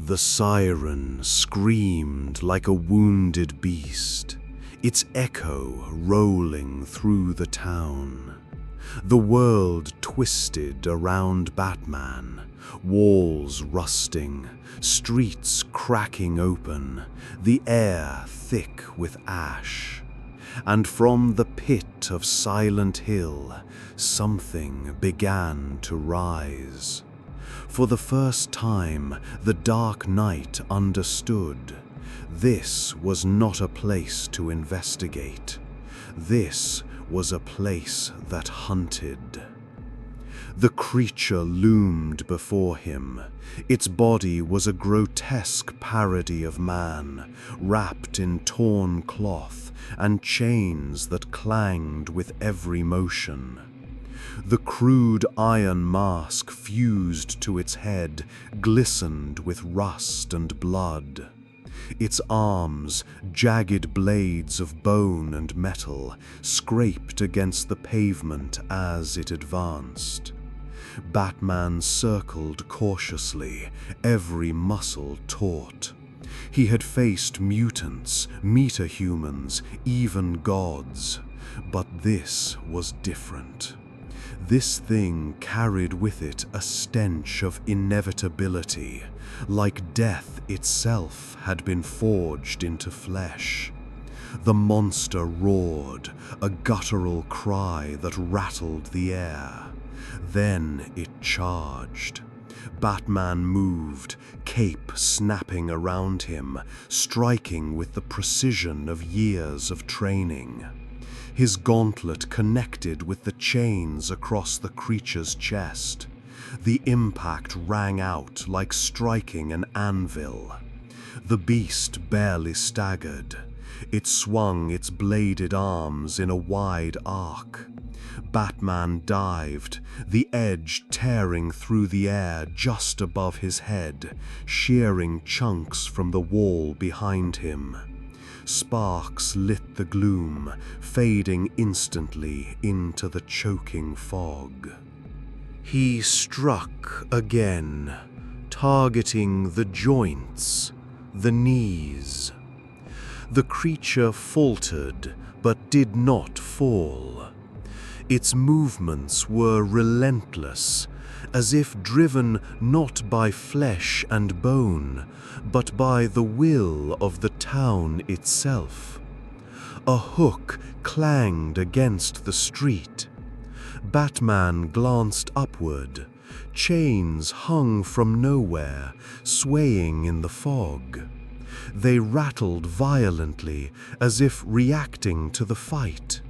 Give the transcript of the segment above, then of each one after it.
The siren screamed like a wounded beast, its echo rolling through the town. The world twisted around Batman, walls rusting, streets cracking open, the air thick with ash. And from the pit of Silent Hill, something began to rise. For the first time, the Dark Knight understood. This was not a place to investigate. This was a place that hunted. The creature loomed before him. Its body was a grotesque parody of man, wrapped in torn cloth and chains that clanged with every motion. The crude iron mask fused to its head glistened with rust and blood. Its arms, jagged blades of bone and metal, scraped against the pavement as it advanced. Batman circled cautiously, every muscle taut. He had faced mutants, metahumans, even gods. But this was different. This thing carried with it a stench of inevitability, like death itself had been forged into flesh. The monster roared, a guttural cry that rattled the air. Then it charged. Batman moved, cape snapping around him, striking with the precision of years of training. His gauntlet connected with the chains across the creature's chest. The impact rang out like striking an anvil. The beast barely staggered. It swung its bladed arms in a wide arc. Batman dived, the edge tearing through the air just above his head, shearing chunks from the wall behind him. Sparks lit the gloom, fading instantly into the choking fog. He struck again, targeting the joints, the knees. The creature faltered, but did not fall. Its movements were relentless, as if driven not by flesh and bone, but by the will of the town itself. A hook clanged against the street. Batman glanced upward. Chains hung from nowhere, swaying in the fog. They rattled violently, as if reacting to the fight.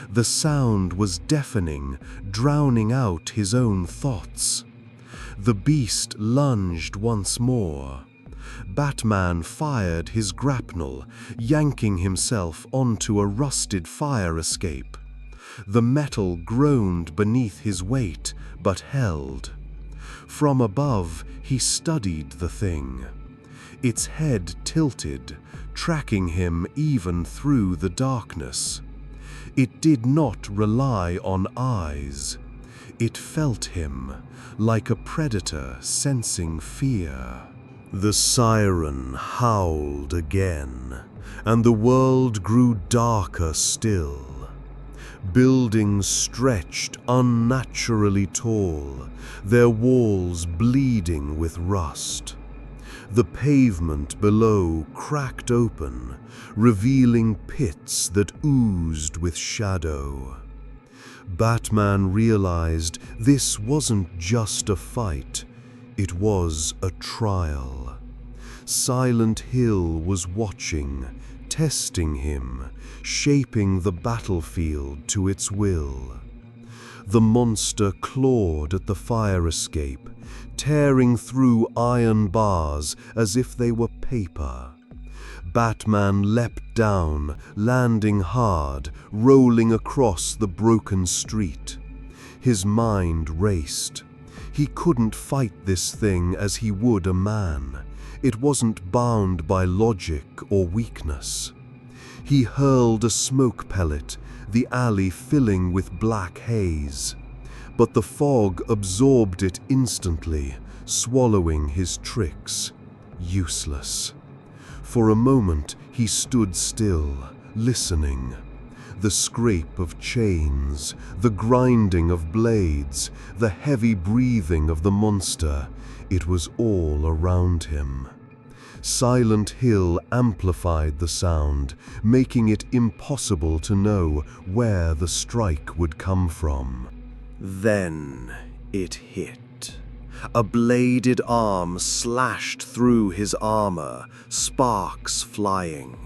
The sound was deafening, drowning out his own thoughts. The beast lunged once more. Batman fired his grapnel, yanking himself onto a rusted fire escape. The metal groaned beneath his weight, but held. From above, he studied the thing. Its head tilted, tracking him even through the darkness. It did not rely on eyes. It felt him, like a predator sensing fear. The siren howled again, and the world grew darker still. Buildings stretched unnaturally tall, their walls bleeding with rust. The pavement below cracked open, revealing pits that oozed with shadow. Batman realized this wasn't just a fight, it was a trial. Silent Hill was watching, testing him, shaping the battlefield to its will. The monster clawed at the fire escape, tearing through iron bars as if they were paper. Batman leapt down, landing hard, rolling across the broken street. His mind raced. He couldn't fight this thing as he would a man. It wasn't bound by logic or weakness. He hurled a smoke pellet, the alley filling with black haze. But the fog absorbed it instantly, swallowing his tricks. useless. For a moment he stood still, listening. The scrape of chains, the grinding of blades, the heavy breathing of the monster, it was all around him. Silent Hill amplified the sound, making it impossible to know where the strike would come from. Then it hit. A bladed arm slashed through his armor, sparks flying.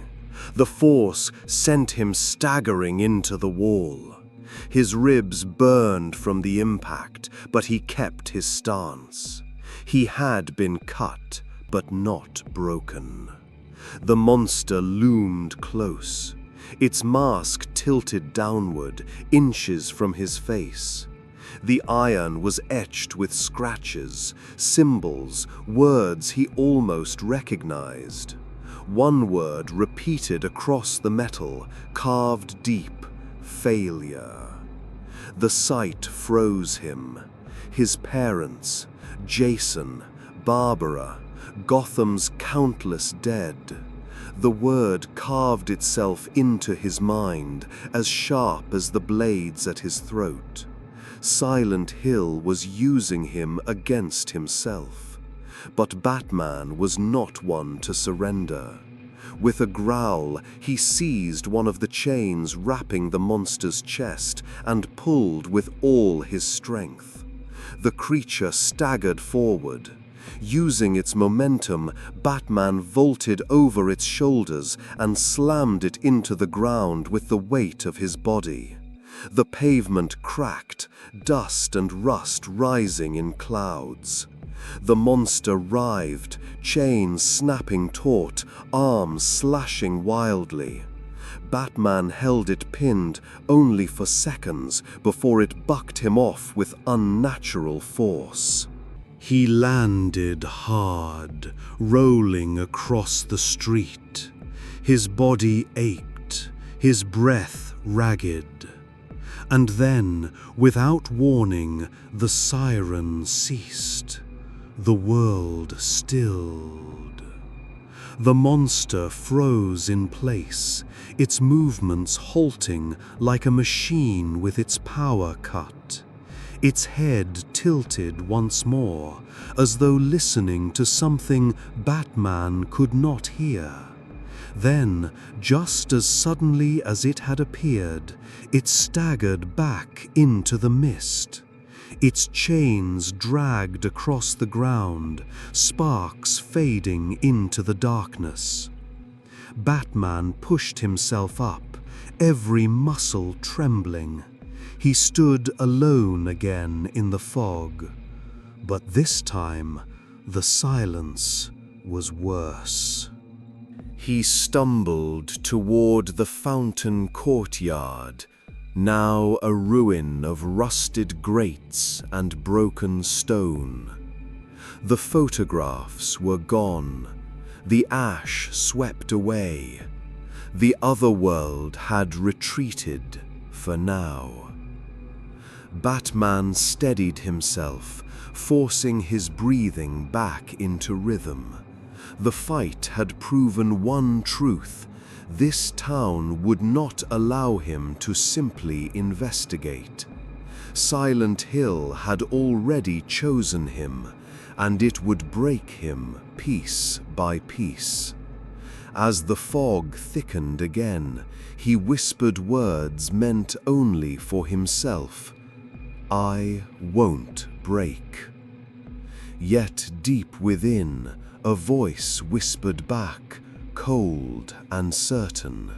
The force sent him staggering into the wall. His ribs burned from the impact, but he kept his stance. He had been cut, but not broken. The monster loomed close, its mask tilted downward, inches from his face. The iron was etched with scratches, symbols, words he almost recognized. One word repeated across the metal, carved deep: failure. The sight froze him. His parents, Jason, Barbara, Gotham's countless dead. The word carved itself into his mind, as sharp as the blades at his throat. Silent Hill was using him against himself. But Batman was not one to surrender. With a growl, he seized one of the chains wrapping the monster's chest and pulled with all his strength. The creature staggered forward. Using its momentum, Batman vaulted over its shoulders and slammed it into the ground with the weight of his body. The pavement cracked, dust and rust rising in clouds. The monster writhed, chains snapping taut, arms slashing wildly. Batman held it pinned only for seconds before it bucked him off with unnatural force. He landed hard, rolling across the street. His body ached, his breath ragged. And then, without warning, the siren ceased. The world stilled. The monster froze in place, its movements halting like a machine with its power cut. Its head tilted once more, as though listening to something Batman could not hear. Then, just as suddenly as it had appeared, it staggered back into the mist. Its chains dragged across the ground, sparks fading into the darkness. Batman pushed himself up, every muscle trembling. He stood alone again in the fog. But this time, the silence was worse. He stumbled toward the fountain courtyard, now a ruin of rusted grates and broken stone. The photographs were gone, the ash swept away. The other world had retreated for now. Batman steadied himself, forcing his breathing back into rhythm. The fight had proven one truth: this town would not allow him to simply investigate. Silent Hill had already chosen him, and it would break him piece by piece. As the fog thickened again, he whispered words meant only for himself. "I won't break." Yet deep within, a voice whispered back, cold and certain,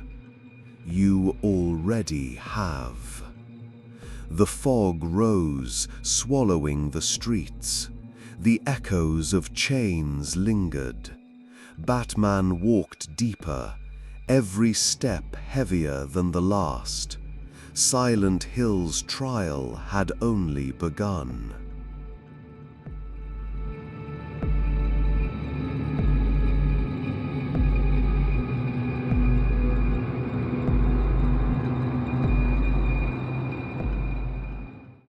"You already have." The fog rose, swallowing the streets. The echoes of chains lingered. Batman walked deeper, every step heavier than the last. Silent Hill's trial had only begun.